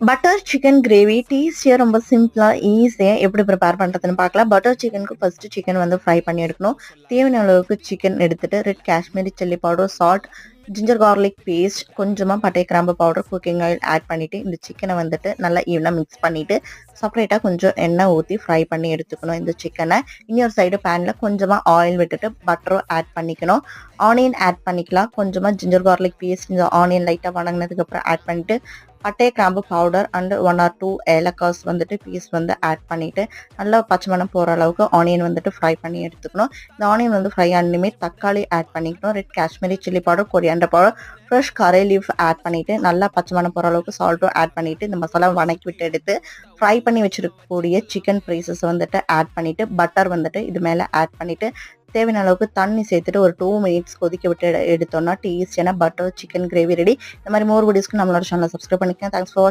Butter chicken gravy டேஸ்டியாக ரொம்ப சிம்பிளாக ஈஸியாக எப்படி ப்ரிப்பேர் பண்ணுறதுன்னு பார்க்கலாம். பட்டர் சிக்கனுக்கு ஃபஸ்ட்டு சிக்கன் வந்து ஃப்ரை பண்ணி எடுக்கணும். தேவையான அளவுக்கு சிக்கன் எடுத்துட்டு red Kashmiri chilli powder, salt, ginger garlic paste, கொஞ்சமாக பட்டை கிராம்பு பவுடர், குக்கிங் ஆயில் ஆட் பண்ணிவிட்டு இந்த சிக்கனை வந்துட்டு நல்லா ஈவனாக மிக்ஸ் பண்ணிவிட்டு செப்பரேட்டாக கொஞ்சம் எண்ணெய் ஊற்றி ஃப்ரை பண்ணி எடுத்துக்கணும் இந்த சிக்கனை. இன்னொரு சைடு பேனில் கொஞ்சமாக ஆயில் விட்டுட்டு பட்டரும் ஆட் பண்ணிக்கணும். ஆனியன் ஆட் பண்ணிக்கலாம். கொஞ்சமாக ஜிஞ்சர் கார்லிக் பேஸ்ட் இந்த ஆனியன் லைட்டாக வணங்கினதுக்கப்புறம் ஆட் பண்ணிவிட்டு பட்டை கிராம்பு பவுடர் அண்ட் 1 or 2 ஏலக்காஸ் வந்துட்டு பீஸ் வந்து ஆட் பண்ணிவிட்டு நல்லா பச்சை மணம் போகிற அளவுக்கு ஆனியன் வந்துட்டு ஃப்ரை பண்ணி எடுத்துக்கணும். இந்த ஆனியன் வந்து ஃப்ரை ஆனதுமே தக்காளி ஆட் பண்ணிக்கணும். Red Kashmiri chilli powder, coriander powder, fresh கரை லீஃப் ஆட் பண்ணிவிட்டு நல்லா பச்சை மணம் போகிற அளவுக்கு சால்ட்டும் ஆட் பண்ணிவிட்டு இந்த மசாலா வணக்கி விட்டு எடுத்து ஃப்ரை பண்ணி வச்சிருக்கக்கூடிய சிக்கன் பீசஸ் வந்துட்டு ஆட் பண்ணிவிட்டு பட்டர் வந்துட்டு இது மேலே ஆட் பண்ணிவிட்டு தேவையான அளவுக்கு தண்ணி சேர்த்துட்டு ஒரு 2 minutes கொதிக்க விட்டு எடுத்தோம்னா டேஸ்டியான பட்டர் சிக்கன் கிரேவி ரெடி. இந்த மாதிரி மோர் வீடியோஸ்க்கு நம்மளோட சேனலை சப்ஸ்கிரைப் பண்ணிக்கோங்க. Thanks for